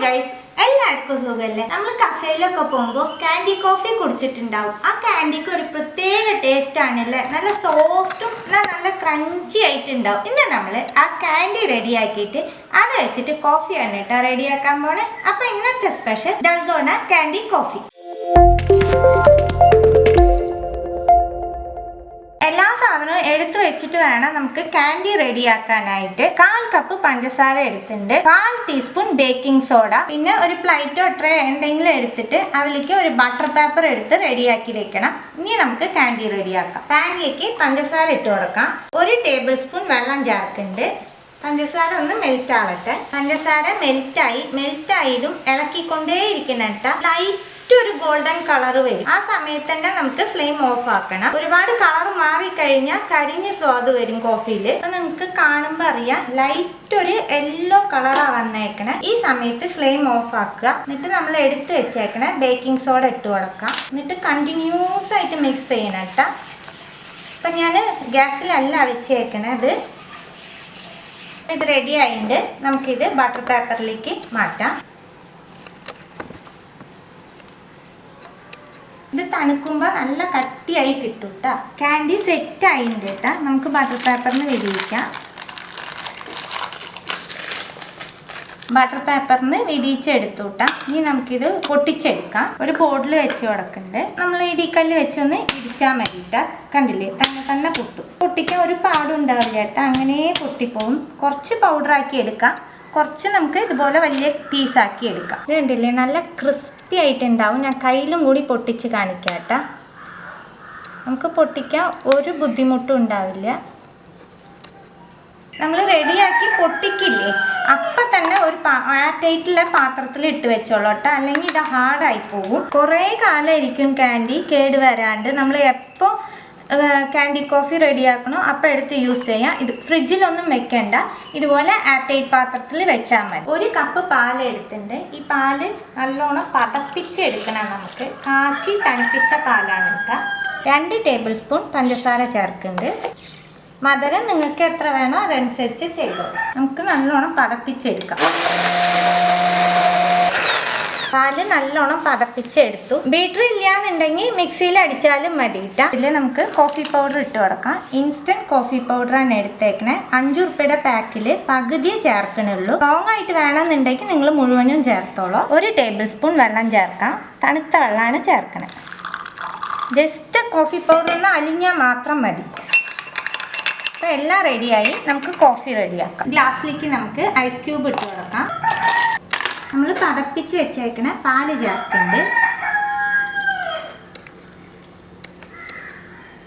Guys, എല്ലാവർക്കും സുഖല്ലേ? നമ്മൾ കഫേയിലൊക്കെ പോകുമ്പോൾ കാൻഡി കോഫി കുടിച്ചിട്ടുണ്ടാവും. ആ കാൻഡിക്ക് ഒരു പ്രത്യേക ടേസ്റ്റ് ആണല്ലേ, നല്ല സോഫ്റ്റും നല്ല ക്രഞ്ചി ആയിട്ടുണ്ടാവും. ഇന്ന് നമ്മൾ ആ കാൻഡി റെഡിയാക്കിയിട്ട് അത് വെച്ചിട്ട് കോഫിയാണ് കേട്ടോ റെഡിയാക്കാൻ പോണേ. അപ്പൊ ഇന്നത്തെ സ്പെഷ്യൽ ഡൽഗോണ കാൻഡി കോഫി. എല്ലാ സാധനവും എടുത്തു വെച്ചിട്ട് വേണം നമുക്ക് കാൻഡി റെഡിയാക്കാനായിട്ട്. 1/4 കപ്പ് പഞ്ചസാര എടുത്തിട്ടുണ്ട്, 1/4 ടീസ്പൂൺ ബേക്കിംഗ് സോഡ, പിന്നെ ഒരു പ്ലേറ്റോ ട്രേ എന്തെങ്കിലും എടുത്തിട്ട് അതിലേക്ക് ഒരു ബട്ടർ പേപ്പർ എടുത്ത് റെഡിയാക്കി വെക്കണം. ഇനി നമുക്ക് കാൻഡി റെഡിയാക്കാം. പാനിലേക്ക് പഞ്ചസാര ഇട്ട് കൊടുക്കാം. 1 ടേബിൾ സ്പൂൺ വെള്ളം ചേർക്കുന്നുണ്ട്. പഞ്ചസാര ഒന്ന് മെൽറ്റ് ആവട്ടെ. പഞ്ചസാര മെൽറ്റായതും ഇളക്കിക്കൊണ്ടേ ഇരിക്കണം കേട്ടോ. ലൈറ്റ് ഒരു ഗോൾഡൻ കളർ വരും. ആ സമയത്ത് തന്നെ നമുക്ക് ഫ്ലെയിം ഓഫ് ആക്കണം. ഒരുപാട് കളർ മാറിക്കഴിഞ്ഞാൽ കരിഞ്ഞ സ്വാദ് വരും കോഫിയിൽ. നിങ്ങൾക്ക് കാണുമ്പോൾ അറിയാം, ലൈറ്റ് ഒരു യെല്ലോ കളറാ വന്നേക്കണേ. ഈ സമയത്ത് ഫ്ലെയിം ഓഫ് ആക്കുക. എന്നിട്ട് നമ്മൾ എടുത്ത് വെച്ചേക്കണേ ബേക്കിംഗ് സോഡ ഇട്ട് കൊടുക്കാം. എന്നിട്ട് കണ്ടിന്യൂസ് ആയിട്ട് മിക്സ് ചെയ്യണം കേട്ടോ. അപ്പം ഞാൻ ഗ്യാസിലല്ല വെച്ചേക്കണത്. ഇത് റെഡി ആയിട്ട് നമുക്കിത് ബട്ടർ പേപ്പറിലേക്ക് മാറ്റാം. ഇത് തണുക്കുമ്പോൾ നല്ല കട്ടിയായി കിട്ടും കേട്ടോ. കാൻഡി സെറ്റ് ആയിട്ടുണ്ട് കേട്ടോ. നമുക്ക് ബട്ടർ പേപ്പറിന് വിരിയിക്കാം. ബട്ടർ പേപ്പറിന് വിരിയിച്ചെടുത്തു കേട്ടോ. ഇനി നമുക്കിത് പൊട്ടിച്ചെടുക്കാം. ഒരു ബോർഡിൽ വെച്ച് കൊടുക്കുന്നുണ്ട്. നമ്മൾ ഇടിക്കല്ല് വെച്ചൊന്ന് ഇടിച്ചാൽ മതി കേട്ടോ. കണ്ടില്ലേ, തന്നെ പൊട്ടും. പൊട്ടിക്കാൻ ഒരു പാടും ഉണ്ടാവില്ല കേട്ടോ. അങ്ങനെ പൊട്ടിപ്പോവും. കുറച്ച് പൗഡറാക്കി എടുക്കാം, കുറച്ച് നമുക്ക് ഇതുപോലെ വലിയ പീസാക്കി എടുക്കാം. ഇത് കണ്ടില്ലേ, നല്ല ക്രിസ്പി ആയിട്ടുണ്ടാവും. ഞാൻ കയ്യിലും കൂടി പൊട്ടിച്ച് കാണിക്കാം കേട്ടോ. നമുക്ക് പൊട്ടിക്കാൻ ഒരു ബുദ്ധിമുട്ടും ഉണ്ടാവില്ല. നമ്മൾ റെഡിയാക്കി പൊട്ടിക്കില്ലേ, അപ്പം തന്നെ ഒരു എയർടൈറ്റുള്ള പാത്രത്തിൽ ഇട്ട് വെച്ചോളൂ കേട്ടോ. അല്ലെങ്കിൽ ഇത് ഹാർഡായി പോകും. കുറേ കാലം ഇരിക്കും കാൻഡി കേട് വരാണ്ട്. നമ്മൾ എപ്പോൾ കാൻഡി കോഫി റെഡിയാക്കണോ അപ്പം എടുത്ത് യൂസ് ചെയ്യാം. ഇത് ഫ്രിഡ്ജിലൊന്നും വെക്കണ്ട, ഇതുപോലെ എയർടൈറ്റ് പാത്രത്തിൽ വെച്ചാൽ മതി. 1 കപ്പ് പാൽ എടുത്തിട്ടുണ്ട്. ഈ പാല് നല്ലോണം പതപ്പിച്ചെടുക്കണം. നമുക്ക് കാച്ചി തണുപ്പിച്ച പാലാണ് കേട്ടോ. 2 ടേബിൾ സ്പൂൺ പഞ്ചസാര ചേർക്കുന്നുണ്ട്. മധുരം നിങ്ങൾക്ക് എത്ര വേണോ അതനുസരിച്ച് ചെയ്തോളൂ. നമുക്ക് നല്ലോണം പതപ്പിച്ചെടുക്കാം. പാല് നല്ലോണം പതപ്പിച്ചെടുത്തു. ബീറ്റർ ഇല്ലാന്നുണ്ടെങ്കിൽ മിക്സിയിൽ അടിച്ചാലും മതി കേട്ടോ. ഇതിൽ നമുക്ക് കോഫി പൗഡർ ഇട്ട് കൊടുക്കാം. ഇൻസ്റ്റന്റ് കോഫി പൗഡറാണ് എടുത്തേക്കണേ. 5 രൂപയുടെ പാക്കിൽ പകുതിയെ ചേർക്കണുള്ളൂ. സ്ട്രോങ് ആയിട്ട് വേണമെന്നുണ്ടെങ്കിൽ നിങ്ങൾ മുഴുവനും ചേർത്തോളൂ. 1 ടേബിൾ സ്പൂൺ വെള്ളം ചേർക്കാം. തണുത്ത വെള്ളമാണ് ചേർക്കണത്. ജസ്റ്റ് കോഫി പൗഡർ ഒന്ന് അലിഞ്ഞാൽ മാത്രം മതി. അപ്പോൾ എല്ലാം റെഡിയായി. നമുക്ക് കോഫി റെഡിയാക്കാം. ഗ്ലാസ്സിലേക്ക് നമുക്ക് ഐസ് ക്യൂബ് ഇട്ട് കൊടുക്കാം. നമ്മൾ പതപ്പിച്ച് വെച്ചേക്കണ പാല് ചേർക്കുന്നുണ്ട്.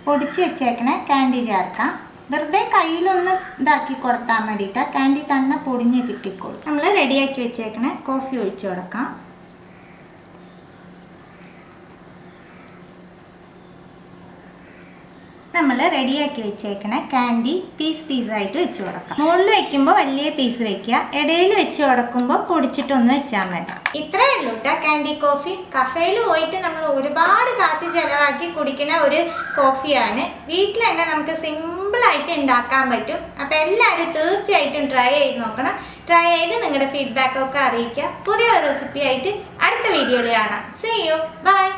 പൊടിച്ച് വെച്ചേക്കണ കാൻഡി ചേർക്കാം. വെറുതെ കയ്യിലൊന്ന് ഇതാക്കി കൊടുത്താൽ മതിയിട്ട് കാൻഡി തന്നെ പൊടിഞ്ഞ് കിട്ടിക്കോളും. നമ്മൾ റെഡിയാക്കി വെച്ചേക്കണ കോഫി ഒഴിച്ചു കൊടുക്കാം. നമ്മൾ റെഡിയാക്കി വെച്ചേക്കണ കാൻഡി പീസായിട്ട് വെച്ച് കൊടുക്കാം. മുകളിൽ വെക്കുമ്പോൾ വലിയ പീസ് വെക്കുക, ഇടയിൽ വെച്ച് കൊടുക്കുമ്പോൾ പൊടിച്ചിട്ടൊന്ന് വെച്ചാൽ മതി. ഇത്രയേ ഉള്ളൂ കേട്ടോ കാൻഡി കോഫി. കഫേയിൽ പോയിട്ട് നമ്മൾ ഒരുപാട് കാശ് ചിലവാക്കി കുടിക്കുന്ന ഒരു കോഫിയാണ്. വീട്ടിൽ തന്നെ നമുക്ക് സിമ്പിളായിട്ട് ഉണ്ടാക്കാൻ പറ്റും. അപ്പോൾ എല്ലാവരും തീർച്ചയായിട്ടും ട്രൈ ചെയ്ത് നോക്കണം. ട്രൈ ചെയ്ത് നിങ്ങളുടെ ഫീഡ്ബാക്കൊക്കെ അറിയിക്കുക. പുതിയ റെസിപ്പി ആയിട്ട് അടുത്ത വീഡിയോയിൽ കാണാം. See you. Bye.